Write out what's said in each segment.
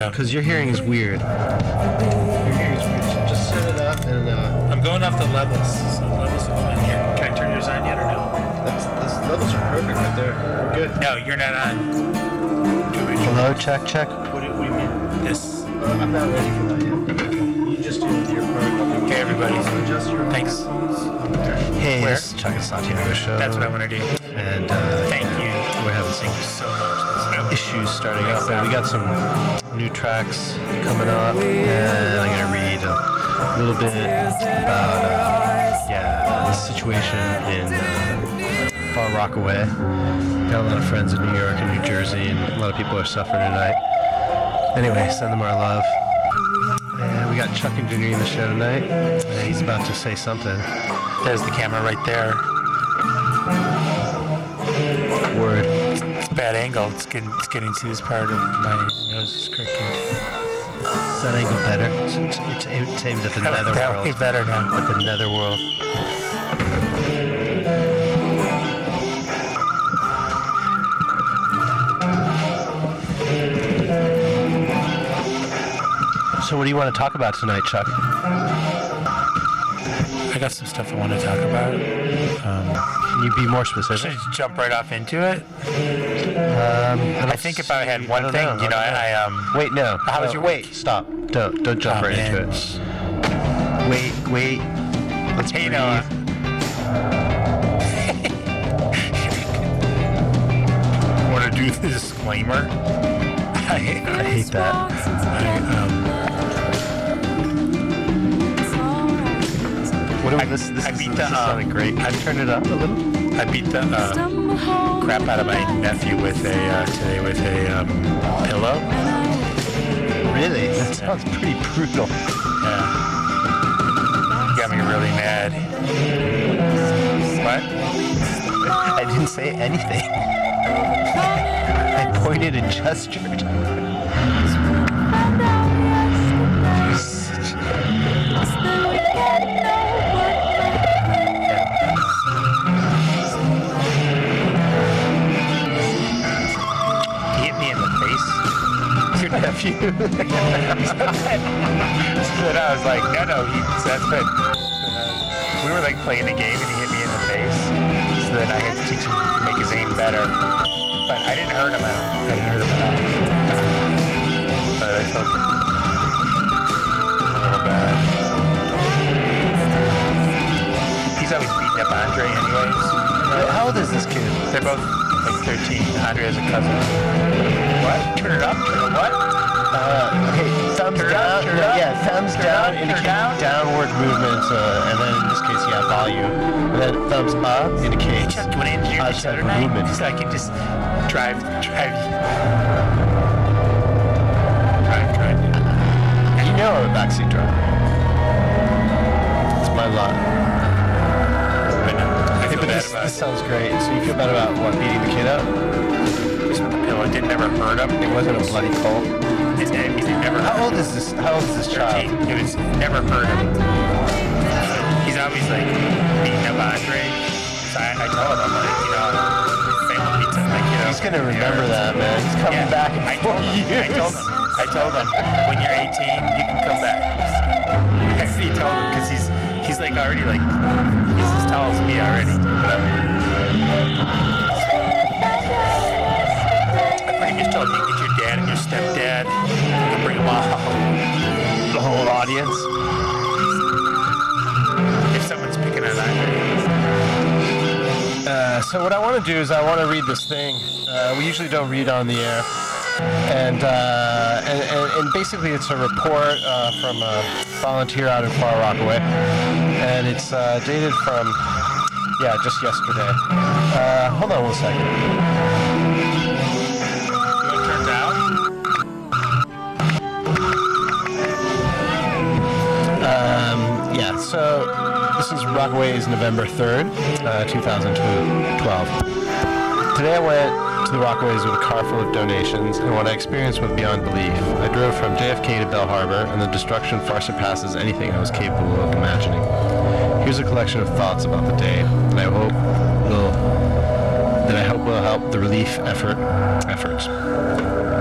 Because your hearing is weird. Your hearing is weird. So just set it up and I'm going off the levels. So levels are fine here. Can I turn yours on yet or no? those levels are perfect right there. We're good. No, you're not on. Hello, check, check. What do you mean? This. I'm not ready for that yet. You just do your part. Okay, everybody. Adjust your Thanks. Hey, Where? this is Chuck and Santiago show. That's what I want to do. And thank you. We're having some So much. issues starting up, but we got some new tracks coming up, and I'm gonna read a little bit about the situation in Far Rockaway. Got a lot of friends in New York and New Jersey, and a lot of people are suffering tonight. Anyway, send them our love. And we got Chuck engineering the show tonight, and he's about to say something. There's the camera right there. Word. It's a bad angle. It's getting to this part of my nose is crooked. Is that angle better? It's aimed at the nether That world. would be better now. At the nether world. So what do you want to talk about tonight, Chuck? I got some stuff I want to talk about. Can you be more specific? Should I jump right off into it? I think if I had one thing, Wait, no. How was your wait? week? Stop. Don't jump right into it. Wait. Let's breathe. Want to do the disclaimer? I hate that. This sounding great. I turned it up a little. I beat the crap out of my nephew today with a pillow. Really? That sounds pretty brutal. Yeah. Got me really mad. What? I didn't say anything. I pointed and gestured. Nephew. So then I was like, no, that's good. We were like playing a game and he hit me in the face. So then I had to teach him to make his aim better. But I didn't hurt him at all. But I felt a little bad. He's always beating up Andre anyways. How old is this kid? They're both like 13. Andre has a cousin. What? Turn it up? Turn it what? Okay, thumbs down. Thumbs down indicate downward movement, and then in this case, volume. And then thumbs up indicates outside movement. So I can just drive. You know I'm a backseat driver. It's my lot. I know. I feel bad about this sounds great. So you feel bad about what, beating the kid up? Just with the pillow. It didn't ever hurt him. It wasn't a bloody cold. How old is this child? It was never hurt him. He's always like beating up Andre. So I told him, family pizza, He's gonna remember that, man. He's coming back in 4 years. I told him, when you're 18, you can come back. He told him because he's like already like he's as tall as me already. I pretty much told him you get your dad and your stepdad. Bring them all. The whole audience. If someone's picking on that. So what I want to do is I want to read this thing. We usually don't read on the air, and basically it's a report from a volunteer out in Far Rockaway, and it's dated from just yesterday. Hold on one second. So this is Rockaway's November 3rd, 2012. Today I went to the Rockaways with a car full of donations, and what I experienced was beyond belief. I drove from JFK to Bell Harbor, and the destruction far surpasses anything I was capable of imagining. Here's a collection of thoughts about the day that I hope will help the relief efforts.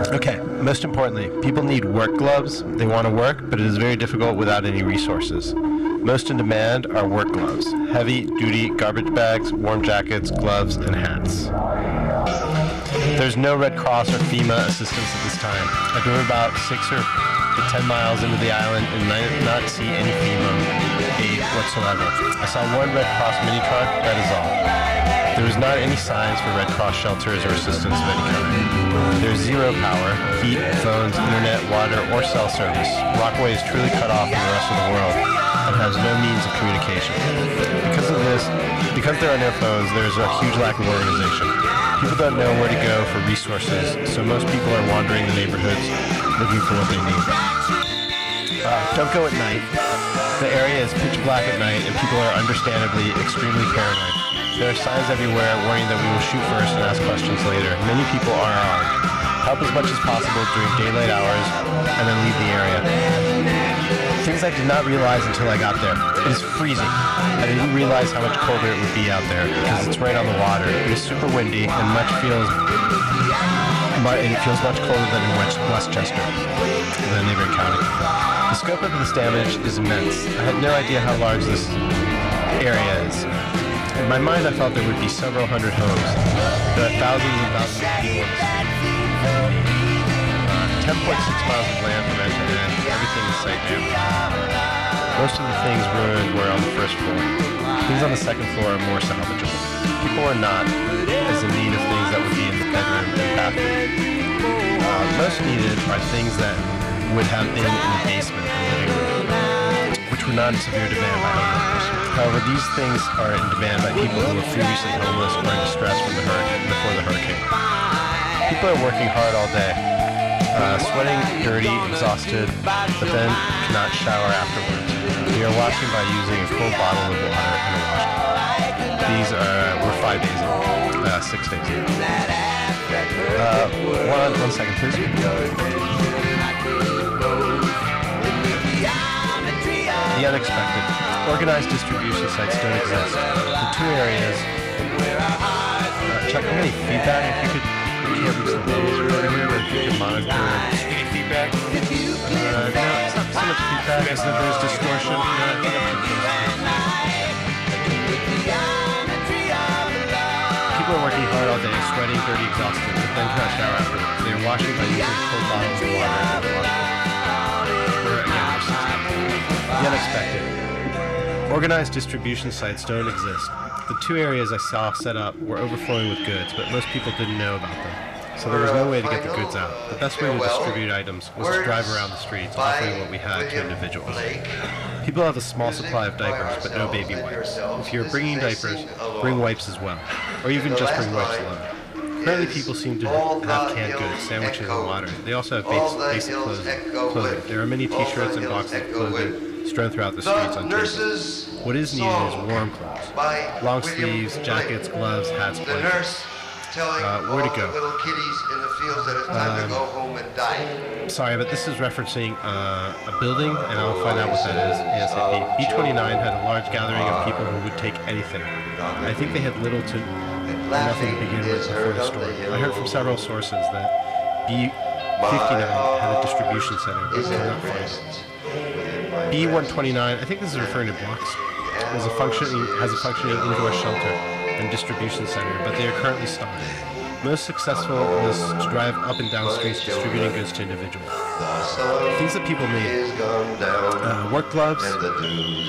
Okay, most importantly, people need work gloves. They want to work, but it is very difficult without any resources. Most in demand are work gloves, heavy-duty garbage bags, warm jackets, gloves, and hats. There's no Red Cross or FEMA assistance at this time. I drove about 6 or 10 miles into the island and I did not see any FEMA aid whatsoever. I saw one Red Cross mini truck, that is all. There was not any signs for Red Cross shelters or assistance of any kind. There's zero power, heat, phones, internet, water, or cell service. Rockaway is truly cut off from the rest of the world and has no means of communication. Because of this, because there are no phones, there is a huge lack of organization. People don't know where to go for resources, so most people are wandering the neighborhoods looking for what they need. Don't go at night. The area is pitch black at night and people are understandably extremely paranoid. There are signs everywhere warning that we will shoot first and ask questions later. Many people are armed. Help as much as possible during daylight hours and then leave the area. Things I did not realize until I got there. It is freezing. I didn't realize how much colder it would be out there because it's right on the water. It is super windy and it feels much colder than in Westchester, the neighboring county. The scope of this damage is immense. I had no idea how large this area is. In my mind, I thought there would be several hundred homes. There are thousands and thousands of people in the street. 10.6 miles of land from end to end. Everything is site damage. Most of the things ruined were on the first floor. Things on the second floor are more salvageable. People are not as in need of things that would be in the bedroom and bathroom. Most needed are things that would have been in the basement and living room, which were not in severe demand by homeowners. However, these things are in demand by people who were previously homeless or in distress from the hurricane, before the hurricane. People are working hard all day, sweating, dirty, exhausted, but then cannot shower afterwards. We are washing by using a cold bottle of water and a washcloth. These were 5 days ago, 6 days ago. One second, please. The unexpected. Organized distribution sites don't exist. The 2 areas. Chuck, any feedback? If you could reach the laser over here, or if you could monitor. Any feedback? No, it's not so much feedback as that there's distortion. No, I think I'm People are working hard all day, sweating, dirty, exhausted, but then cannot shower afterwards. They are washing by using cold bottles of water and a washcloth. The unexpected. Organized distribution sites don't exist. The 2 areas I saw set up were overflowing with goods, but most people didn't know about them. So there was no way to get the goods out. The best way to distribute items was to drive around the streets, offering what we had to individuals. People have a small supply of diapers, but no baby wipes. If you're bringing diapers, bring wipes as well, or even just bring wipes alone. Apparently people seem to have canned goods, sandwiches, and water. They also have basic clothing. There are many t-shirts and boxes of clothing strewn throughout the streets on tables. What is needed is warm clothes. Long sleeves, jackets, gloves, hats, blankets. Where to go? Sorry, but this is referencing a building, and I'll find out what that is ASAP. B29 had a large gathering of people who would take anything. I think they had little to nothing to begin with before the storm. I heard from several sources that B59 had a distribution center, but could not find it. B129, I think this is referring to blocks, has a functioning indoor shelter and distribution center, but they are currently stopped. Most successful is to drive up and down streets distributing goods to individuals. Things that people need. Work gloves,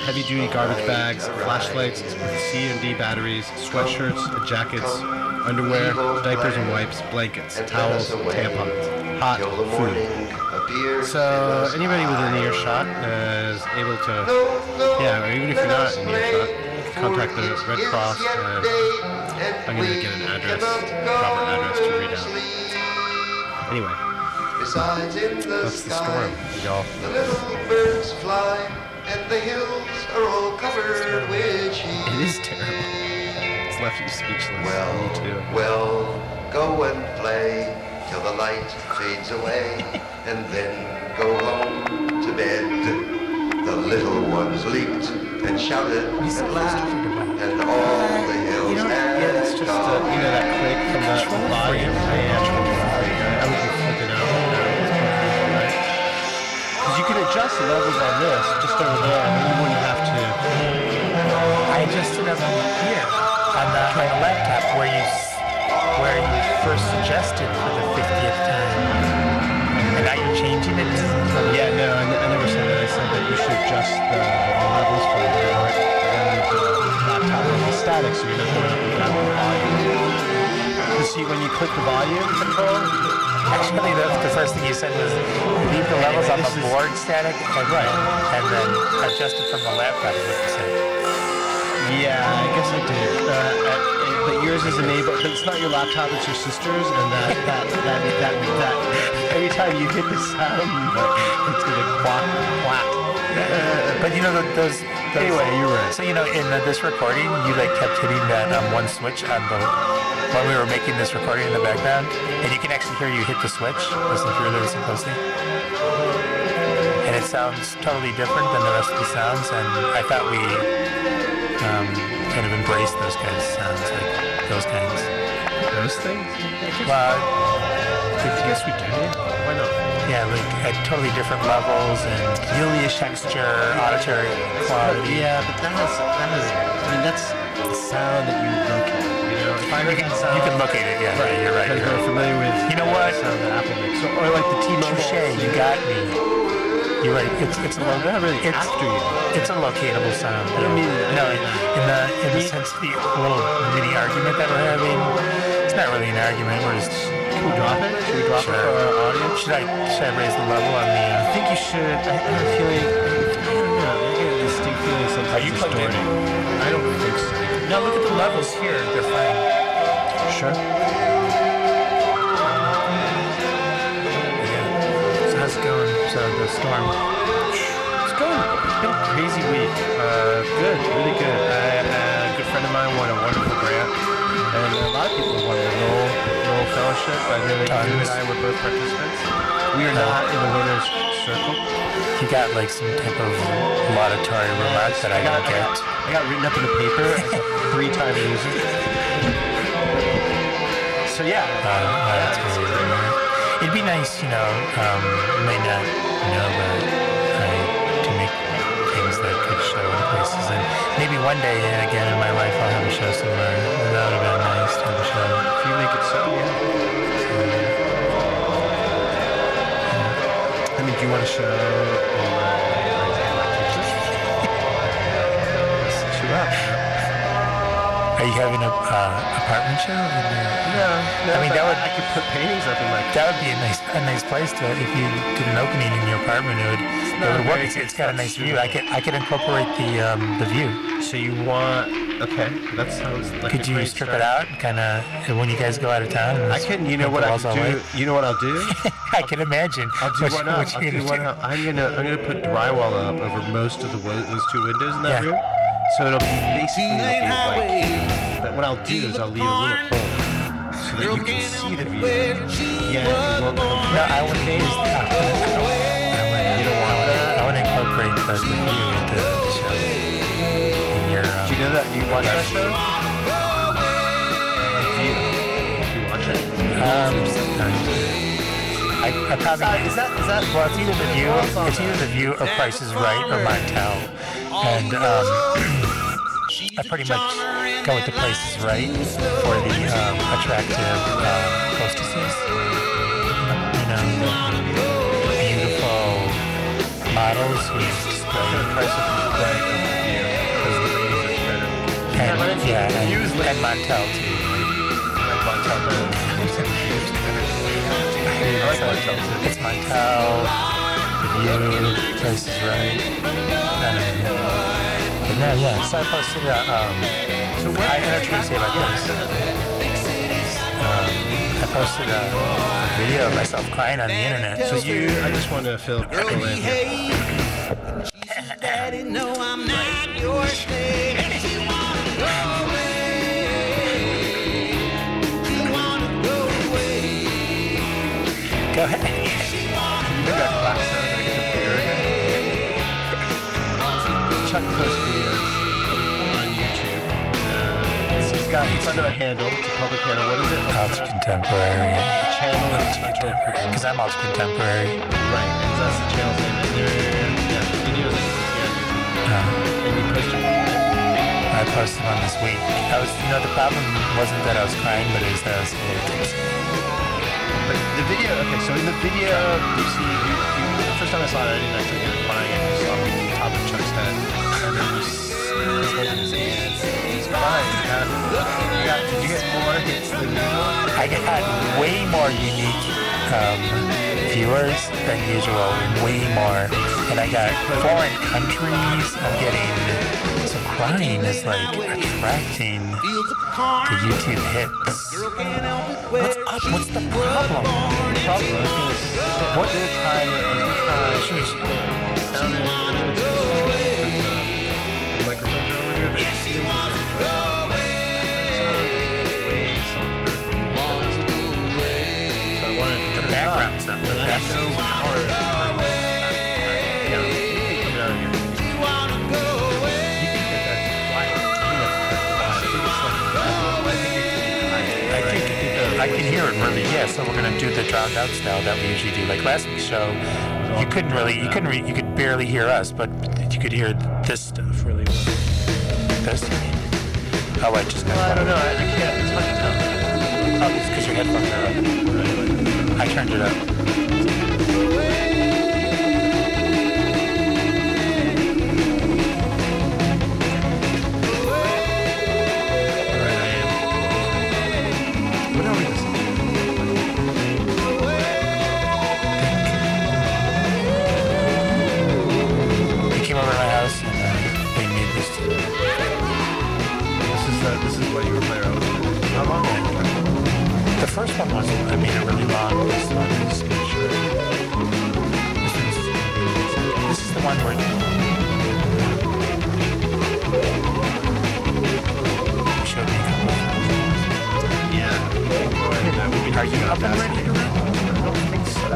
heavy-duty garbage bags, flashlights with C&D batteries, sweatshirts, jackets, underwear, diapers and wipes, blankets, towels, tampons, hot food. So anybody within earshot is able to, or even if you're not in earshot, contact the Red Cross, and I'm going to get an address, proper address to read out. Anyway, that's the storm, y'all. The little birds fly, and the hills are all covered with sheep. It is terrible. It's left you speechless. Me too. Well, go and play till the light fades away, and then go home to bed. The little ones leaped and shouted and laughed, and all the hills it's just that click from the body of the man. I would be flipping out. adjust the levels on this, just over there, and you wouldn't have to. I adjusted them here on the laptop where you first suggested for the 50th time. And now you're changing it? Yeah, no, I never said that. I said that you should adjust the levels for the board and the laptop level static so you're not going up and down the volume. You see, when you click the volume control, actually, the first thing you said was leave the levels on the board static and then adjust it from the laptop, is what you said. Yeah, I guess I did. But yours is enabled. But it's not your laptop; it's your sister's, and that every time you hit the sound, it's gonna quack. But you know those. Anyway, you're right. So in this recording, you kept hitting that one switch on the while we were making this recording in the background, and you can actually hear you hit the switch. Listen closely. And it sounds totally different than the rest of the sounds, and I thought we kind of embraced those kinds of sounds, like those kinds. Those things? Well, I guess we do. Why not? Yeah, at totally different levels and really texture, auditory quality. Yeah, but that's the sound that you locate. If I heard that sound, you can locate it. Yeah, right. You're right. Because we're familiar with what sound that Apple makes, or like the T-Mobile. Touché, you got me. You're right. It's not really after you. It's a locatable sound. I don't mean no. In the sense of the little mini argument that we're having, it's not really an argument. We're just. Can we drop it? Should we drop it for our audience? Should I raise the level on the? I think you should. I have a feeling. I don't know. I get a distinct feeling something's Are you plugged in? I don't think so. No, look at the levels here. They're fine. Sure. So how's it going? So the storm. It's going. It's been a crazy week. Good, really good. A good friend of mine won a wonderful grant, and a lot of people won the Lowell Fellowship. I know that you and I were both participants. We are not in the winner's circle. You got some type of laudatory remark that I don't get. I got written up in the paper as a 3-time loser. So yeah. That's crazy. It'd be nice, you may not know, but I do make things that could show in places, and maybe one day again in my life I'll have a show somewhere. And that would have been nice to have a show. If you make it so, yeah. I mean, do you want to show in my teachers? Set you up. Are you having a apartment show? No. I mean, I could put paintings up in my. That would be a nice place to. If you did an opening in your apartment, it would work. It's got a nice view. I could incorporate the view. So you want? Okay, that sounds like. Could you strip it out, kind of, when you guys go out of town? I can. You know what I can do? You know what I'll do? I can imagine. I'll do one up. I'm gonna put drywall up over most of those 2 windows in that room. So it'll be basically but what I'll do is I'll leave a little hole so that you can see the view. Yeah, you won't come. No, I want to use that. You don't want that? I want to incorporate the view into the show. In your, do you know that? You watch that show? Do you watch it? I probably. Is that? Well, it's either the view or Price is Right or Montel. And I pretty much go with the Price is Right for the attractive hostesses. The beautiful models who display the Price is Right over the view because the ladies are better. And Montel too. Like Montel better. I like Montel too. It's Montel, the view, Price is Right. Yeah. So I posted I entered Tracy about this. I posted a video of myself crying on the internet. So I just want to fill in here. Daddy, no, I'm not your slave. She wanna go away. She wanna go away. Go ahead. You got class now. I get the computer again. Chuck posts videos on YouTube. It's under a handle. It's a public handle. What is it? Ultra Contemporary. Channel is Because I'm ultra contemporary. Right. And that's the channel's name. posted one this week. The problem wasn't that I was crying, but it was that I was a little tipsy. But the video, okay, so in the video, you see, the first time I saw it, I didn't actually hear him crying. I just saw him on top of Chuck's head. And then you see his head in his hands. He's crying. Did you get more hits than usual? I had way more unique viewers than usual, way more. And I got foreign countries. I'm getting, so crying is like attracting the YouTube hits. What's up? What's the problem? The problem is, what did time Background stuff. I can hear it really, yeah. So we're gonna do the drowned out style that we usually do. Like last week's show, you could barely hear us, but you could hear this stuff really well. This? Oh, I just got. Well, I don't know. I can't. It's hard to tell. Oh, it's because your headphones are up. I turned it up. This is what you were playing around with. How long did it take? The first one was, I made it really long. This one is sure. This is the one where you showed me a couple of times. Yeah. Are you up and ready to run? I don't think so.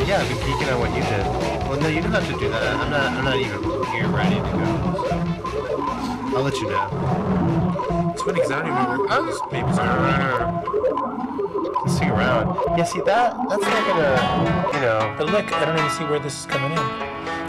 Yeah, I'd be geeking on what you did. Well, no, you don't have to do that. I'm not even here ready to go. So. I'll let you know. It's funny because I don't even remember. Oh, this baby's gonna stick around. Yeah, see that's not gonna, you know. But look, I don't even see where this is coming in.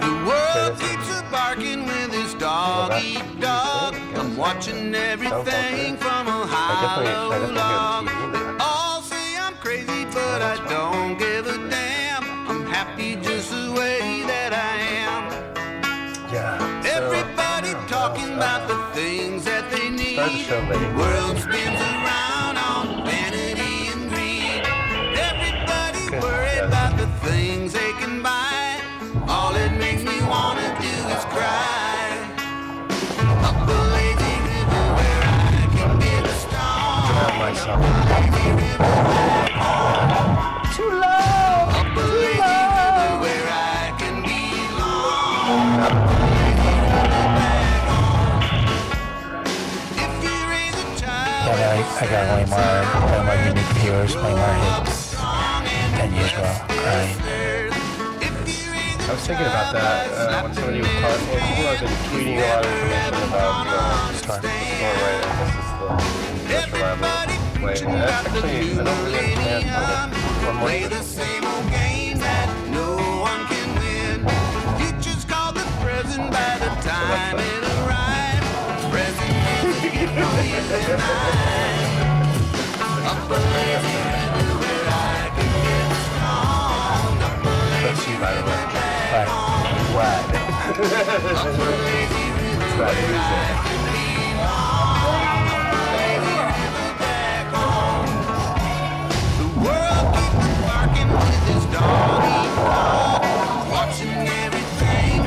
The world keeps a barking with his dog eat dog. I'm watching everything from a hollow log. They all say I'm crazy, but I don't give a damn. I'm happy just the way that I am. Yeah. Everybody talking about the things that they need. Start the show, lady. The world spins around on vanity and greed. Everybody worried about the things they can buy. All it makes me wanna do is cry. Up a lazy river where I can get a storm. Drown myself. Too low. Up a lazy river where I can belong. I got way more unique viewers, way more hits than usual. Crying. I was thinking about that when somebody was calling. Well, people have been tweeting a lot of information about Store. the store, right? I guess it's the most reliable way. And that's actually, I don't really understand how one more Play the same old game that no one can win. Future's called the present by the time it arrives. Present is a million times. Up a lazy river where I can get strong. Up a That's you, by the way. Right. What? Up a lazy river where I can belong. Lazy river back home. The world keeps barking with his dog eat dog. Watching everything.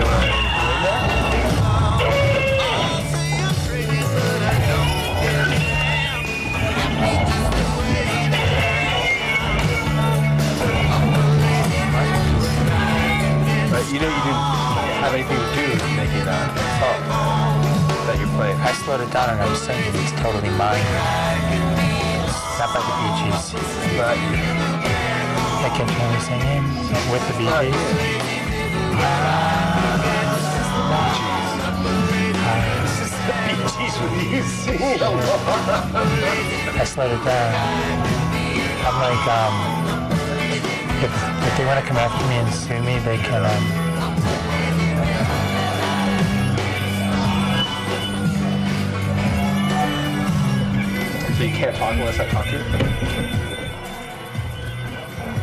All say I'm crazy, but I don't give a damn. Happy just the way that I am. Up a lazy river where I can get But you know you didn't have anything to do with making that song that you're playing. I slowed it down and I was singing. It's totally mine. Not by the Bee Gees. Not you. I kept only singing with the Bee Gees. Jeez, when you sing along. I slowed it down. I'm like, if they want to come after me and sue me, they can, So you can't talk unless I talk to you?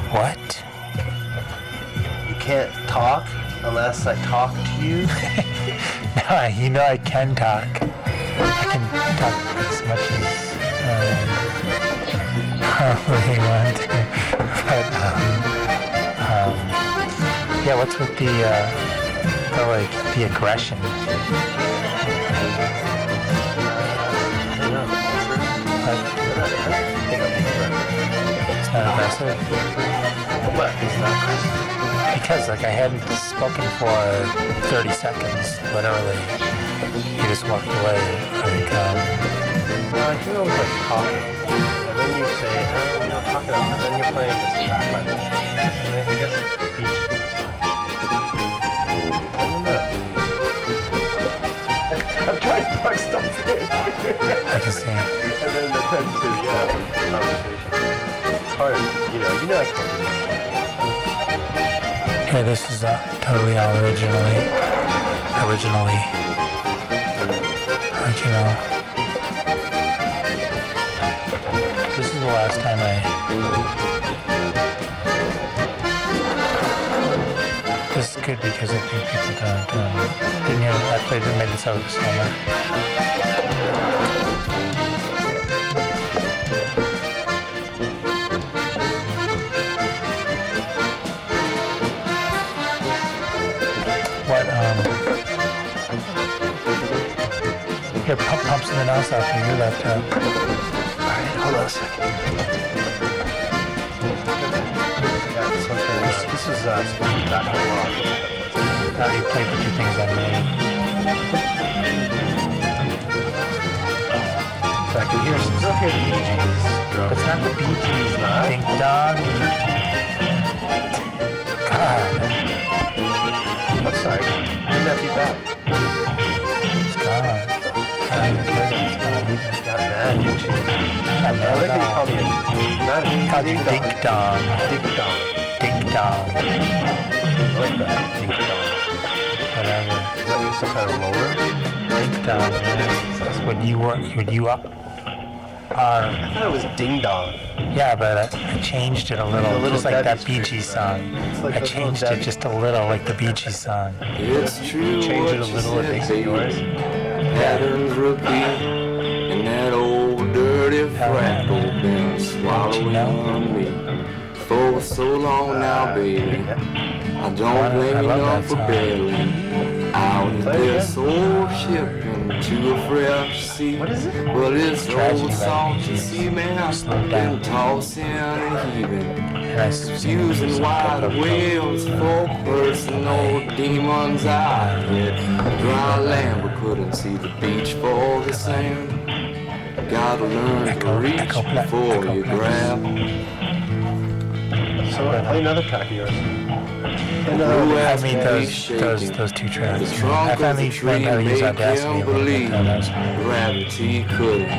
What? You can't talk unless I talk to you? No, you know I can talk. I can talk as much as probably want to. But, yeah, what's with the aggression? It's not aggressive? What? It's not aggressive. Because, like, I hadn't spoken for 30 seconds, literally. You just walked away. Like, No, I think I was like talking. And then you say, oh, we're not talking about it. And then you're playing this background. And then I guess it's beach. I don't know. I'm trying to plug stuff in. I can see. And then that turns to, conversation. It's hard, you know I can't do that. Yeah, this is totally all original. This is the last time This is good because I think people don't. Didn't hear I played it, made this over the summer. Here, pump something else out through your laptop. Alright, hold on a second. This is supposed to be back on the log. How do you play the two things I made? So I can hear still hear the Bee Gees. It's not the Bee Gees, Ding Dong. God. I'm sorry. Wouldn't that be bad? It's gone. I don't even care that it's gone. Got mad, didn't you? I'm I mad like that you at call me Called you Ding Dong. Ding Dong. Ding Dong. I like that. Ding Dong. Whatever. Does that mean some kind of lower? Ding Dong. That's when you are. I thought it was Ding Dong. Yeah, but I changed it a little just like that Bee Gees song. Like I changed it just a little, like the Bee Gees song. It's true. Change it a little, it makes it yours. Patterns repeat, and that old dirty freckle been swallowing on me for so long now, baby. I don't blame you none for bailing out of this old ship into a fresh sea. What is it? Well, it's Tragedy old by salty Bee Gees. sea man, Slow down. been tossing and heaving. And I sing Using wide whales for personal demons I hit dry land, but couldn't see the beach for the sand. Gotta learn to reach before you grab. So play another track of yours. I made those two tracks. The I trunk of the finally tree learned how to use made Audacity a him little bit. believe gravity couldn't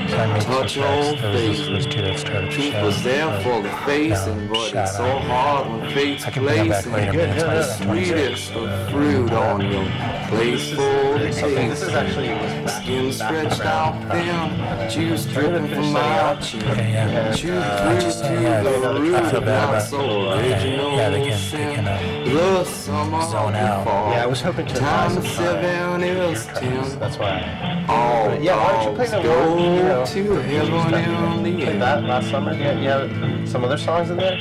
So I made some touch tracks. your Those face. first two that started the Truth show. was there for the facing, but shout it's so out. hard when fate's I can bring them back placing later, but it's the my sweetest of fruit on your place for the This taste. is actually Skin stretched out thin, juice dripping from my chin. Okay, yeah. Chew I through just to yeah, the I root feel of bad my about soul. yeah, they can The summer zone out. Yeah, I was hoping to Time advise some 7 is 10. That's why. All Yeah, why don't you play dogs the go one, you know, to heaven in the Played end. that last summer. Yeah, some other songs in there.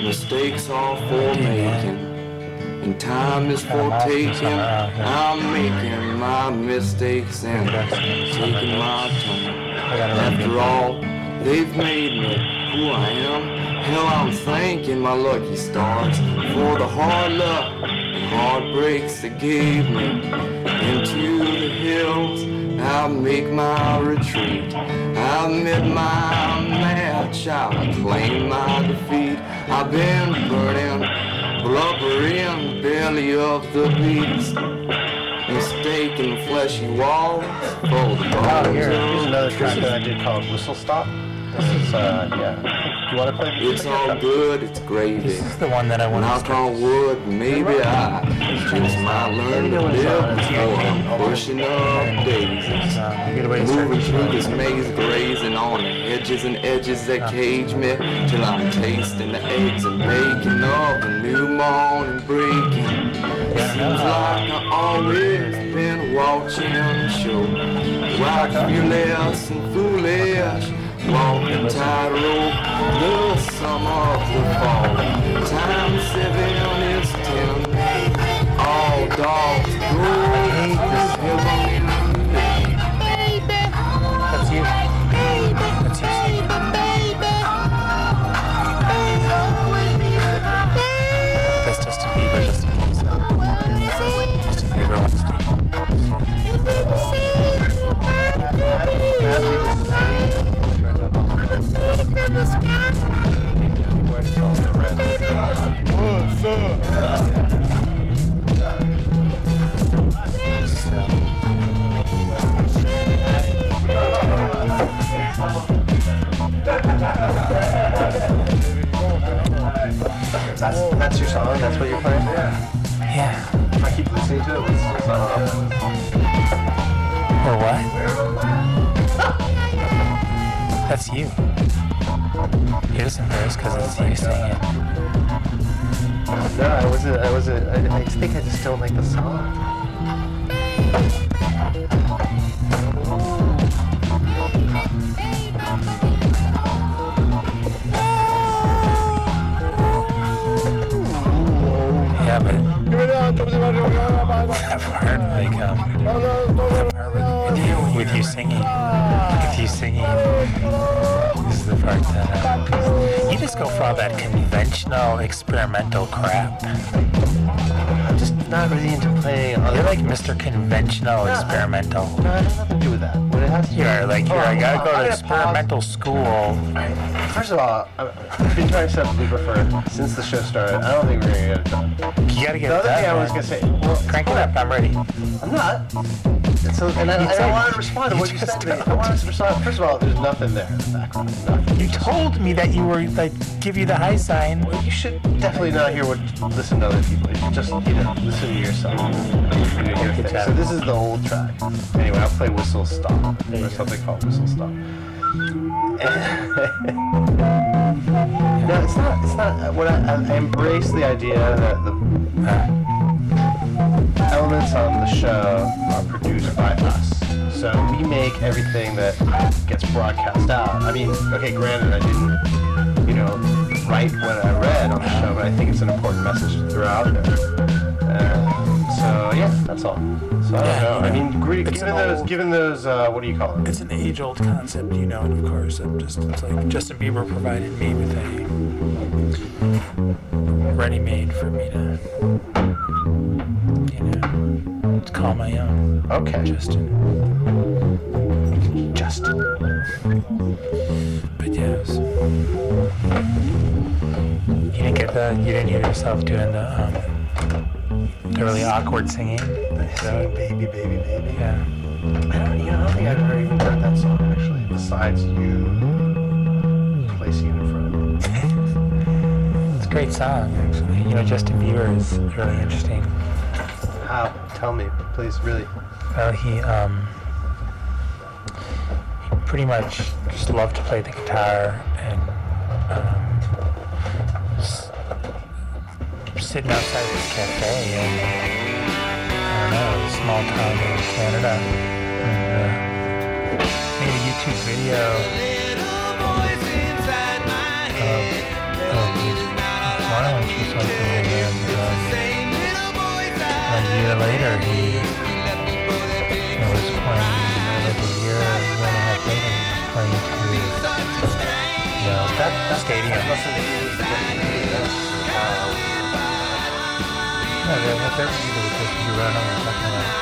Mistakes are for making, and time is for taking. I'm making my mistakes and taking my time. After all, they've made me who I am. Hell, I'm thanking my lucky stars for the hard luck and heartbreaks they gave me. Into the hills, I make my retreat. I met my match, I claim my defeat. I've been burning, blubbery in the belly of the beast. Mistaken fleshy walls for the bones Here's of another the track trees. that I did called Whistle Stop. This is, yeah. You want to play? It's all good, it's gravy. This is the one that I want to Knock on wood, maybe I just might learn to live before I'm pushing up daisies. Moving through this maze, grazing on the hedges and edges that cage me, till I'm tasting the eggs and bacon of a new morning breaking. Seems like I always been watching the show. While fearless and foolish, walking tightrope, the summer of the fall. Time 7 is 10. All dogs go to heaven. That's you. That's you. That's Justin Bieber. Justin Bieber wants to. That's your song? That's what you're playing? Yeah. I keep listening to it. It's not up. Or what? That's you. It isn't hers because it's you singing. No, I wasn't. I think I just don't like the song. Yeah, but that part, like, that part with you singing, this is the part that, you just go for all that conventional, experimental crap. I'm just not really into playing. You're like Mr. Conventional, experimental. No, it has nothing to do with that. What it has to do You're like, I gotta go to experimental school. First of all, I've been trying to set up Libra since the show started. I don't think we're gonna get it done. You gotta get the it other done. thing I was gonna say, well, Crank it up, I'm ready. I'm not. And I wanted to respond to what you said to me. I wanted to respond. First of all, there's nothing there in the background. Nothing. You told me that you were like, give you the high sign. Well, you should definitely not listen to other people. You should just, listen to yourself. So this is the old track. Anyway, I'll play Whistle Stop. There's something called Whistle Stop. No, it's not. What I embrace the idea that the elements on the show are produced by us. So we make everything that gets broadcast out. I mean, okay, granted, I didn't, write what I read on the show, but I think it's an important message to throw out there. So yeah, that's all. So I don't know. I mean, given those, what do you call it? It's an age-old concept, and of course, it's like Justin Bieber provided me with a ready-made for me to call my own. Okay. Justin. But yes. You didn't hear yourself doing the really awkward singing. Baby. Yeah. I don't think I've ever even heard that song actually, besides you placing it in front of me. It's a great song, actually. Justin Bieber is really interesting. How? Tell me, please, really. Well, he pretty much just loved to play the guitar and sitting outside this cafe in, a small town in Canada, and made a YouTube video of smiling to something, and a year later he was playing, like a year and a half later, he was playing to that stadium. Yeah, that's everything that you run on talking about.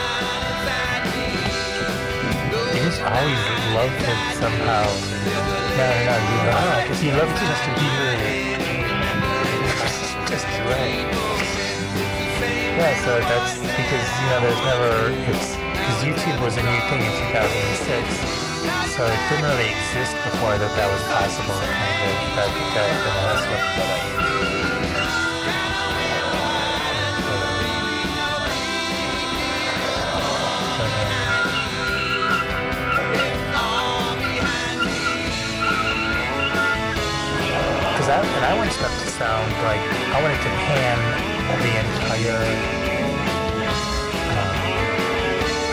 He just always loved to somehow. No, because he loved to just to be just right. Yeah, so that's because there's never because YouTube was a new thing in 2006, so it didn't really exist before that was possible. That's what that is. And I want stuff to sound like, I want it to pan the entire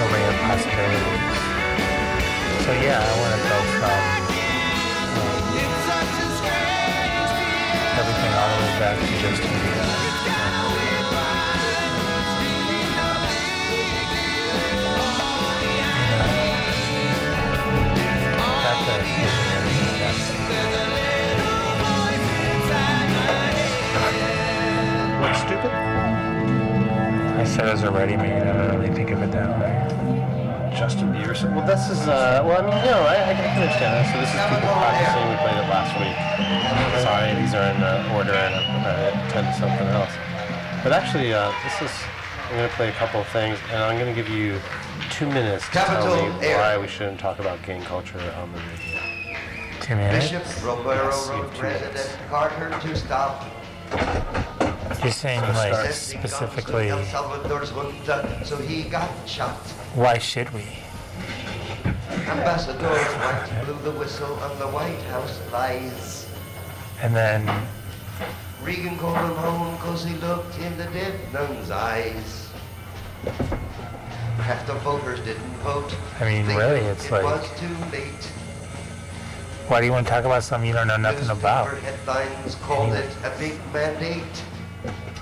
array of possibilities. So yeah, I want to go from everything all the way back to just who we are. What's stupid? I said it was already made. I don't really think of it that way. Justin Bieber. Well, this is, well, I mean, no, I can understand that. So this is people practicing. We played it last week. Sorry, these are in order and I attend to something else. But actually, this is, I'm going to play a couple of things and I'm going to give you 2 minutes to tell me why we shouldn't talk about gang culture on the radio. 2 minutes? Bishop Romero wrote President Carter to stop. You're saying, like, specifically, El Salvador's junta, so he got shot. why should we? Ambassador White blew the whistle on the White House lies. And then, Reagan called him home 'cause he looked in the dead nun's eyes. Half the voters didn't vote. I mean, They really, knew it's it like, was too late. why do you want to talk about something you don't know nothing about? Newspaper headlines called it a big mandate.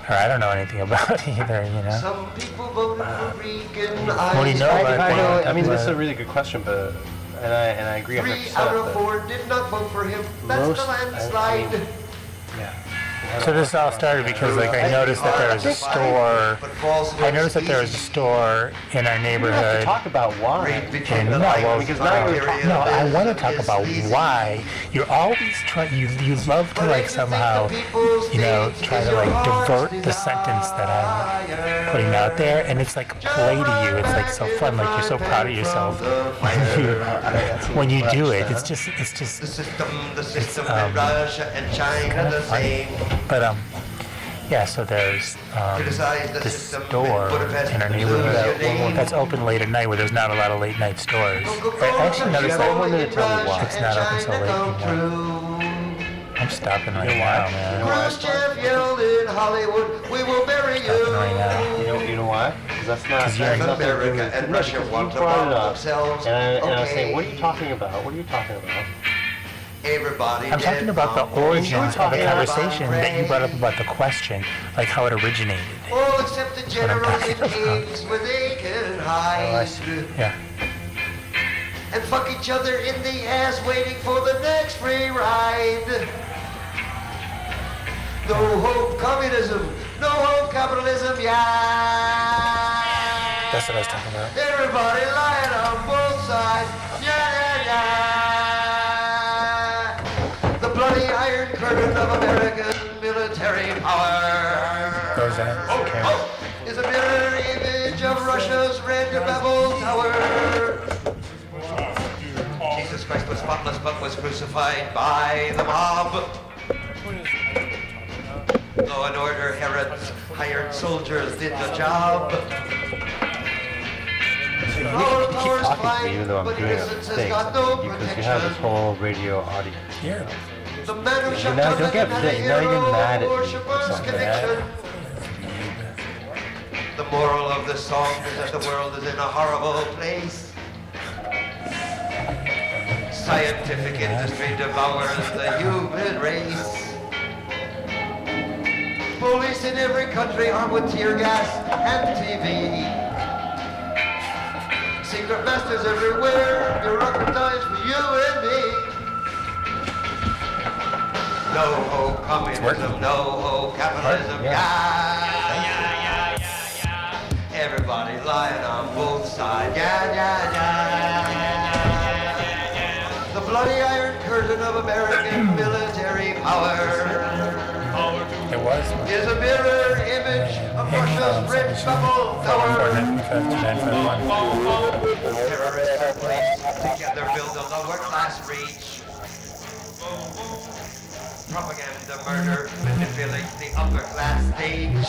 Or I don't know anything about it either, you know? Some people voted for Reagan. What do you know about it? I mean, this is a really good question, but, and I agree 3 100%. out of 4 did not vote for him. That's Most- the landslide. Yeah. So this all started because, like, I noticed that there was a store, I noticed that there was a store in our You have to neighborhood. talk about why. And no, well, Because now you're talking no, I want to talk about why you're always trying. You love to like somehow, you know, try to like divert the sentence that I'm putting out there, and it's like play to you. It's like so fun. Like you're so proud of yourself when you do it. It's just The system in Russia and China the same. But yeah. So there's Criticize the this system store Budapest in our and lose neighborhood your name. that's open late at night, where there's not a lot of late night stores. I actually noticed have 1 minute that to tell me why. it's not open so late anymore. I'm stopping right now, man. Khrushchev yelled in Hollywood, "We will bury Stopping right you." now. You know why? Because that's not. 'Cause you're That's in nothing to do America with- and no, Russia because want you to brought bomb it up, themselves. and I was saying, Okay. what are you talking about? What are you talking about? Everybody I'm talking dead about the from origins of the Ray. conversation that you brought up about the question, like how it originated. Oh, except the what I'm generals in talking about. caves where they can Oh, I hide. see. Yeah. And fuck each other in the ass waiting for the next free ride. No hope communism, no hope capitalism, yeah. That's what I was talking about. Everybody lying on both sides, yeah, yeah, yeah. The bloody iron curtain of American military power. Goes in. Okay. Is a mirror image of Russia's red Babel Tower. Jesus Christ was spotless but was crucified by the mob. Law and order, Herod's hired soldiers did the job. You keep talking to me even though I'm doing other things, because you have this whole radio audience. Yeah. The man who shot Now, don't get down big. Now you're mad at me or worshipper's something. conviction. The moral of the song is that the world is in a horrible place. Scientific industry devours the human race. Police in every country armed with tear gas and TV. Secret masters everywhere, bureaucratized for you and me. No hope communism, no hope capitalism, yeah. Everybody lying on both sides, yeah. The bloody iron curtain of American military power It was. is a mirror image of Russia those rich bubble towers. Terrorist airplanes together build a lower class reach. Propaganda murder manipulates the upper class stage.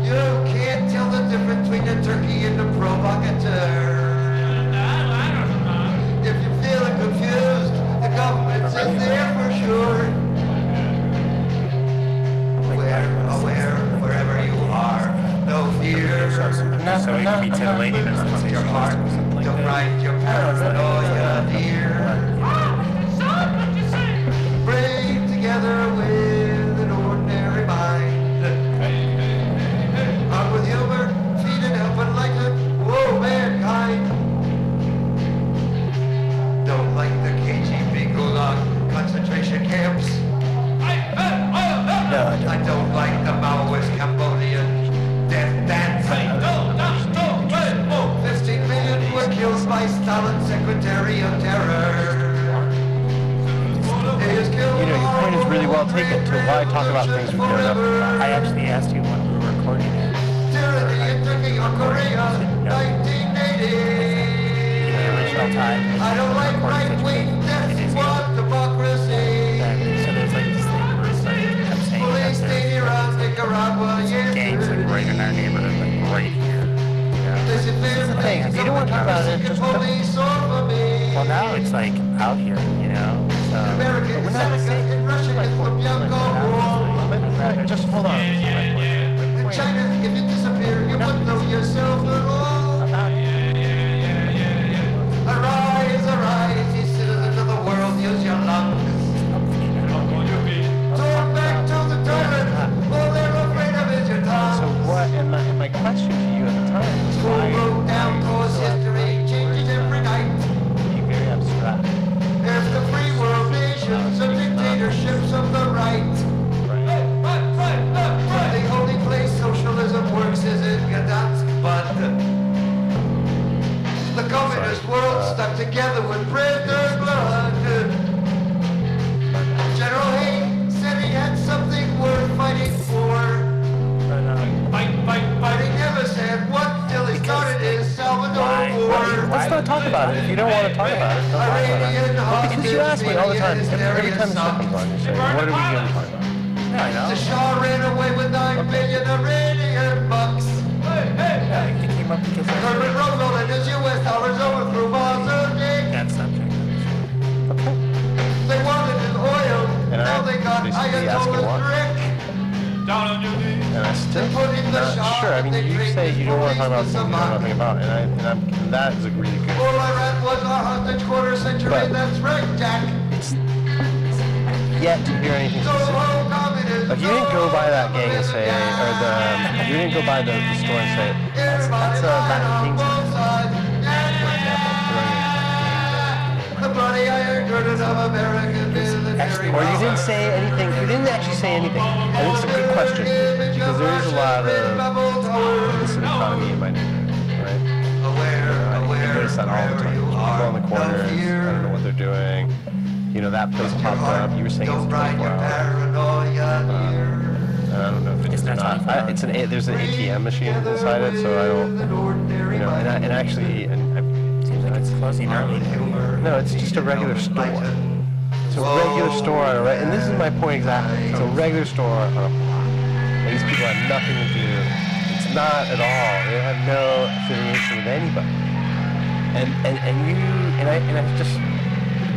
You can't tell the difference between a turkey and a provocateur. If you're feeling confused, the government's in there for sure. Aware, wherever you are, no fear. So it can be titillating or something. Your heart, don't write your paranoia, dear. Bring together with an ordinary mind. Armed with humor, feed and help enlighten, whoa, mankind. Don't like the KGB gulag concentration camps. No, I don't like the Maoist Cambodian death dance. 15 million were killed by Stalin's Secretary of Terror. Your point is really well taken. So why talk about things we know nothing about? I actually asked you when we were recording it. Tyranny in Turkey or Korea, 1980. In the original time. I don't like right-wing death squad democracy. So there's like this thing where it's like, I'm saying Police that state Iran, Nicaragua, there's gangs like right in our neighborhood, like right here. This is the thing. If you don't want to talk about it, just don't. Well, now it's like out here, you know. So American Seneca in Russia is from Yangon. Just hold on. In China, if you disappear, you wouldn't know yourself at all. Arise, arise, ye citizens of the world, use your lungs. Turn back to the tyrant, all they're afraid of is your tongue. So what? And my question to you at the time was Who why? wrote down course history, changes every night. Being very abstract. There's the free world nations, the dictatorships of the right. The only place socialism works is in Gdansk, but the communist world stuck together with prisoner blood. General Haig said he had something worth fighting for. But he never said what till he started his Salvador War. Let's not talk about it. If you don't want to talk about it, don't talk about it. Well, because you ask me all the time, every time this stuff comes on, you say, what are we going to talk about? I know. The Shah ran away with 9 billion Iranian bucks. It came up because Herbert Roosevelt and his U.S. dollars overthrew Mozambique. that subject. They wanted his oil, And now they got basically asking what? Ayatollah's brick. And I still They put in the not Shah, sure. I mean, they you created say you don't want to talk about police something you know of nothing about, and that is a really good. All Iran was a hostage quarter century, But- that's right, Jack. It's yet to hear anything So specific. ho, communism. Like you didn't go by that gang and say, or you didn't go by the store and say, that's Latin Kings. The bloody iron curtain of American military. Or you didn't say anything. You didn't actually say anything. And it's a good question because there is a lot of illicit economy in my neighborhood, right? I notice that all the time. People on the corners, I don't know what they're doing. You know, that place popped up. You were saying it's 24 hours. I don't know if it's not. There's an ATM machine inside it, so I don't. You know, and actually, Seems like it's closing early. no, it's just a regular store. It's a regular store on a and this is my point exactly. It's a regular store on a block. And these people have nothing to do. It's not at all. They have no affiliation with anybody. And I just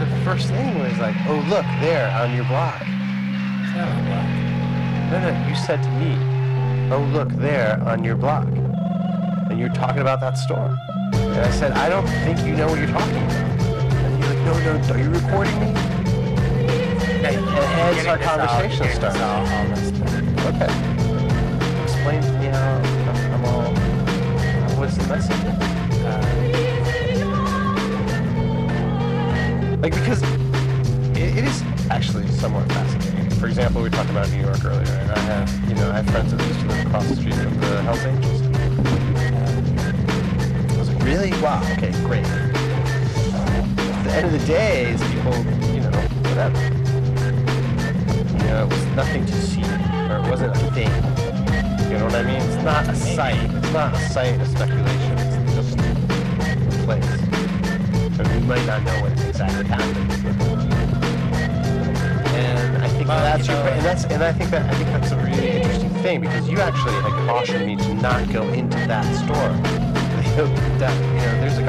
the first thing was like, oh look there on your block. It's not a block. No, you said to me, oh look there on your block. And you're talking about that store. And I said, I don't think you know what you're talking about. And you're like, no, are you recording me? And hence our conversation started. Okay. Explain to me how I'm all, what's the message? Like, because it is actually somewhat fascinating. For example, we talked about New York earlier, and I have friends that used to live across the street from the Hells Angels. I was like, really? Wow, okay, great. At the end of the day, is people, whatever. It was nothing to see, or it wasn't a thing. not a site. It's not a site of speculation. It's just a place. And we might not know what exactly happened. And I think that's I think that's a really interesting thing because you actually had cautioned me to not go into that store. There's a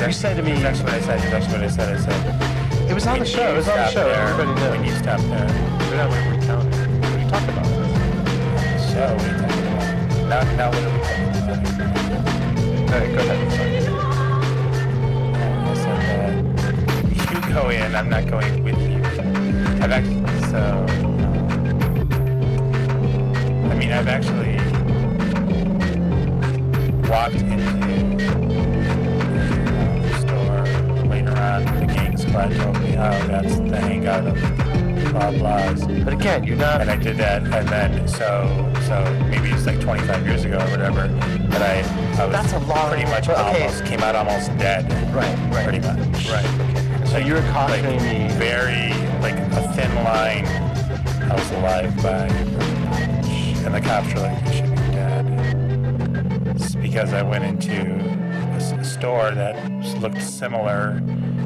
you said to me. That's what I said. I said. It was on the show. It was on the show. Everybody knows. When you stop there. We're not going to recount it. We talked about this. So what are you talking about? Now what are we talking about? All right, go ahead. Sorry. I said that you go in. I'm not going with you. I've actually walked into the store later on. The gang squad told me, "Oh, that's the hangout of blah blahs." But again, you're not. And I did that, and then so maybe it's like 25 years ago or whatever. But I was that's a long, pretty much almost came out almost dead. Right. Pretty much. Right. Okay. So you're cautioning me. Very like a thin line. I was alive by, and the cops were like, "You should be dead." It's because I went into a store that looked similar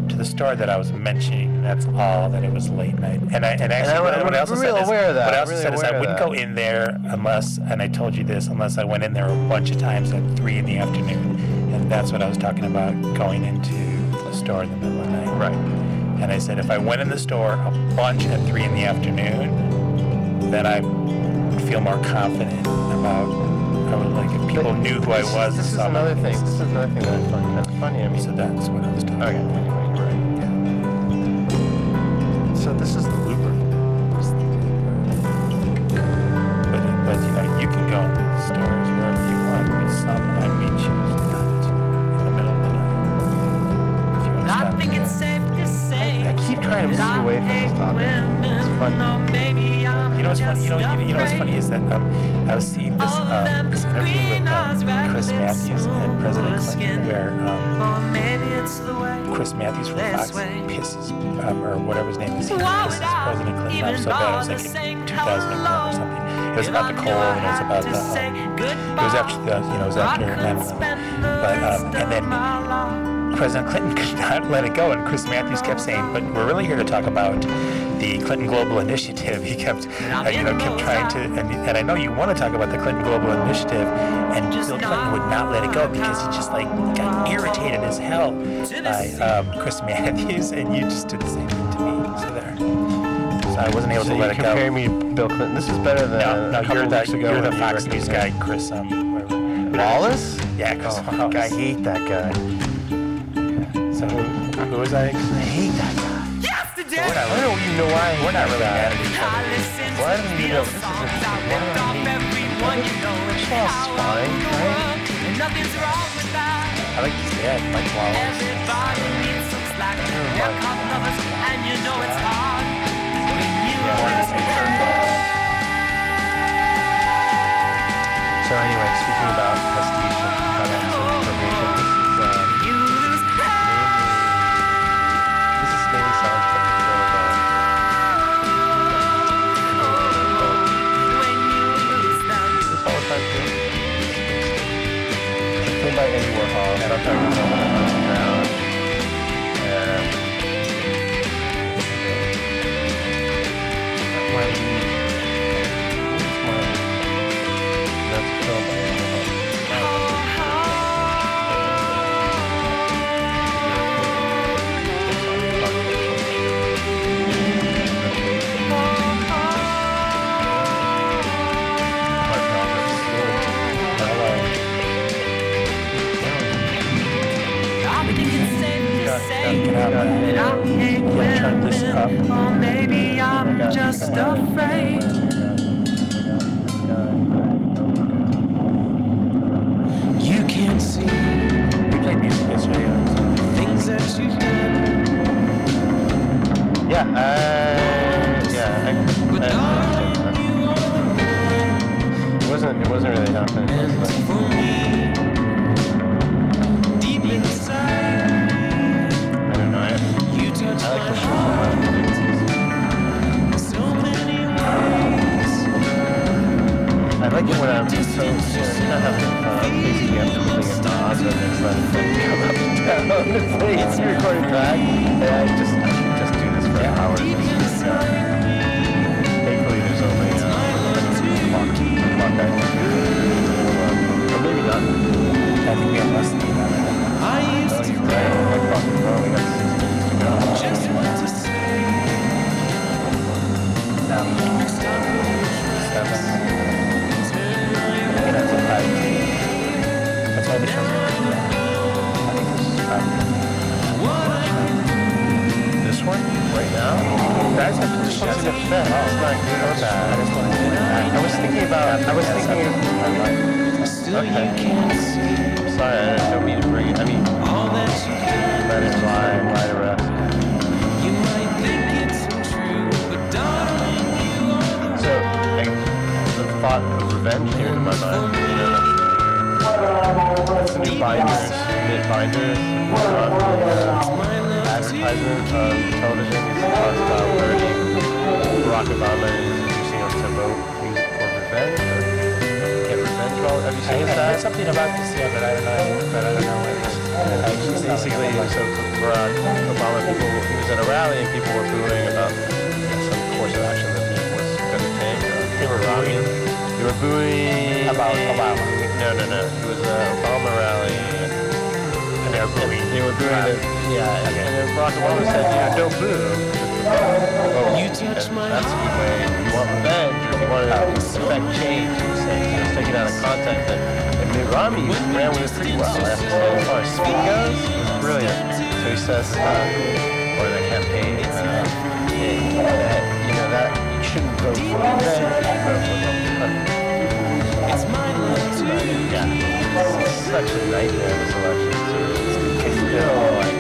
to the store that I was mentioning. That's all. That it was late night, and what I also said is I wouldn't go in there unless, and I told you this, unless I went in there a bunch of times at 3 p.m, and that's what I was talking about, going into the store in the middle of the night. Right. And I said if I went in the store a bunch at 3 p.m, then I would feel more confident about. I would like if people knew who I was. This is another thing. This is another thing that I find kind of funny. I mean, so that's what I was talking about. Anyway, you're right. Yeah. So this is the looper. But you can go into the stores wherever you want. But some I may choose not in the middle of the night. If you want to stop. I think it's safe to say. I keep trying to move away from this topic. It's funny. You know what's funny? You know what's funny is that I was seeing this interview with Chris Matthews and President Clinton, where Chris Matthews from Fox pisses or whatever his name is, he pisses President Clinton off so bad. It was like in 2001 or something. It was about the coal and it was about the. It was after the it was after 9/11. But and then President Clinton could not let it go, and Chris Matthews kept saying, "But we're really here to talk about the Clinton Global Initiative." He kept, kept trying to, and I know you want to talk about the Clinton Global Initiative, and Bill Clinton would not let it go because he just got irritated as hell by Chris Matthews, and you just did the same thing to me. So there. So I wasn't able to let it go. Compare me to Bill Clinton. This is better than no. You're the Fox News guy, Chris. Wallace? Yeah, Chris Wallace. I hate that guy. So who was I? I hate that guy. Yesterday, I don't even know why. We're not really mad at each other. Why don't you know? This is fine, right? nothing's wrong with that. I like this dad, Mike Wallace. Everybody needs some slack. They're caught lovers, and you know it's hard when you So anyway, speaking about prestige and products and information, this is mainly soundtrack this all the time too. It's played by Eddie Warhol. I don't talk about ground. That's a film by Eddie Turn this up. Or maybe I'm just afraid. You can't see We played music yesterday. things that you've done. It wasn't really happening. For me, deep inside, I don't know. you touch I like my the show. heart so many ways. I like it when I'm so you know how basically I'm putting a knob and it's letting them come up and down. It's recording back. And I just do this for hours. Thankfully, there's only clock out. Or maybe not. I think we have less than that. Oh, you're right. Like rock and roll, we got 6 minutes to go. Just want to say, That's a 5. That's why they show me. I think this is 5. This one? Right now? Guys have to This just one's in effect. It's not good or bad. I just want to do that. I was thinking okay. I'm sorry, I don't mean to bring it. I mean, all that you can. let it lie to rest. You might think it's untrue, but darling, you are So, like, the thought of revenge came into my mind. You know, new binders, knit binders, on the advertisement of television. It talks about learning Barack Obama is introducing us to vote music for revenge or get revenge. Well, have you seen I that? heard something about this, yeah, but I don't know what it is. Basically, so Barack Obama, he was at a rally and people were booing about some course of action that he was going to take. They were booing? They were booing About Obama. No. It was an Obama rally. And they were booing. They were booing it. Yeah. And then Barack Obama said, don't boo. Oh, You touch my that's a good way. If you want revenge or if you want to affect change, it's taken out of context. And Mitt Romney ran with it pretty well. I have to say, as far as speed goes, it was brilliant. So he says, or the campaign, that you shouldn't vote for revenge, you should vote for the It's my love to you. Yeah, it's such a nightmare, this election. It's still like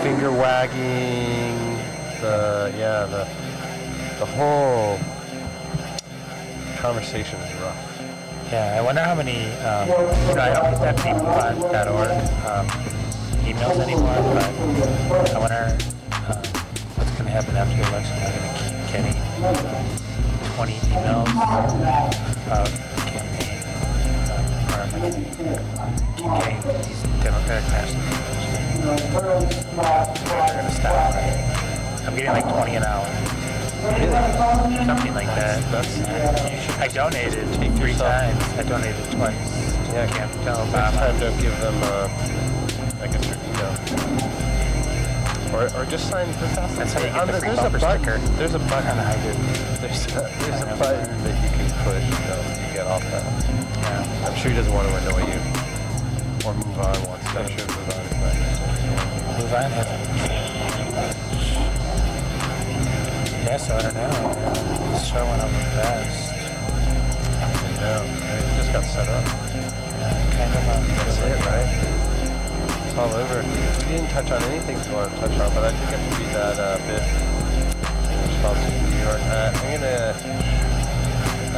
finger wagging, the whole conversation is rough. Yeah, I wonder how many, I don't get that people.org emails anymore, but I wonder what's going to happen after the election. They're going to keep getting 20 emails about the campaign, or am I going to keep getting these Democratic national conventions? They're going to stop, right? I'm getting like 20 an hour. Really? Something like that. I donated 3 times. I donated twice. Yeah, I can't tell next Obama. time don't give them like a certain, or just sign this out. That's how you get the free There's a bumper button. sticker. There's a button. Kinda I did. There's a button that you can push to get off that. Yeah. I'm sure he doesn't want to annoy you or move on once. I'm sure move on is not. Move on hasn't. Yeah, so I don't know. This show went over fast. No, it just got set up. Kind of That's it, right? It's all over. We didn't touch on anything we wanted to touch on, but I think I have to read that bit in response to New York.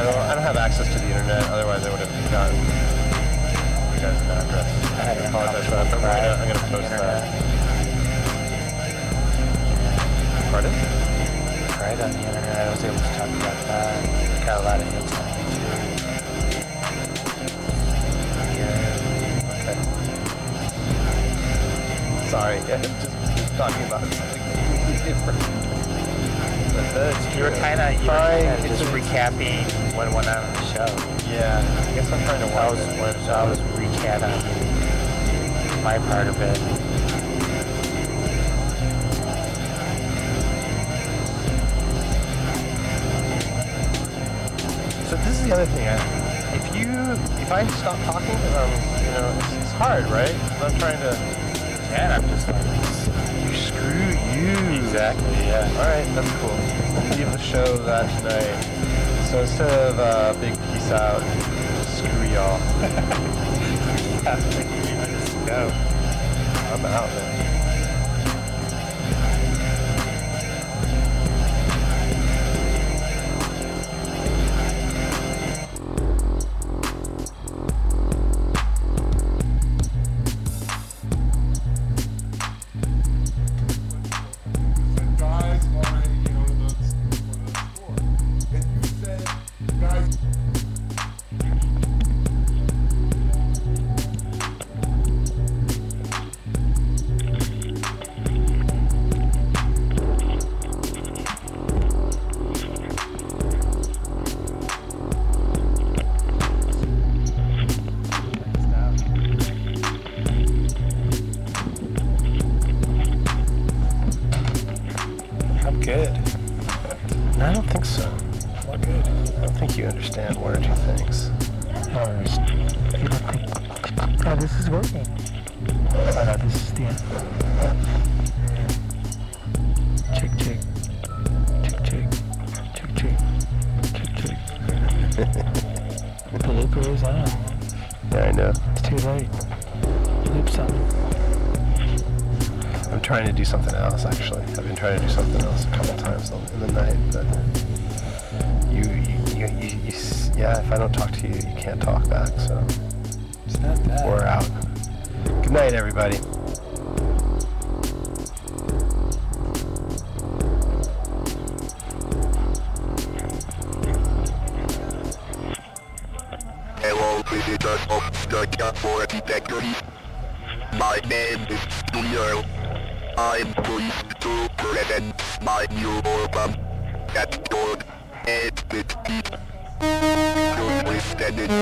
I don't have access to the internet, otherwise I would have gotten you guys an address. I apologize for that, but I'm gonna post that. Pardon? Right on the internet, I was able to talk about that. Got a lot of hits on YouTube. Okay. Sorry, just talking about something completely different. You were kind of just recapping what went on in the show. Yeah, I guess I'm trying to watch it. I was recapping my part of it. So this is the other thing. If I stop talking, it's hard, right? I'm trying to. Yeah, I'm just like, Screw you. exactly, yeah. All right, that's cool. We'll leave the show that tonight. So instead of big peace out, screw y'all. Let's go. I'm out, man. Oh, this is working. Oh no, this is the end. Check, check. Check, check. Check, check. Check, check. The looper is on. Yeah, I know. It's too late. Loop something. I'm trying to do something else, actually. I've been trying to do something else a couple times in the night, but yeah, if I don't talk to you, you can't talk back, so It's not bad. we're out. Good night, everybody. Hello, visitors of the Cat Factory. My name is Junior. I'm pleased to present my new album, Cat Dog 8-bit. Don't listen it.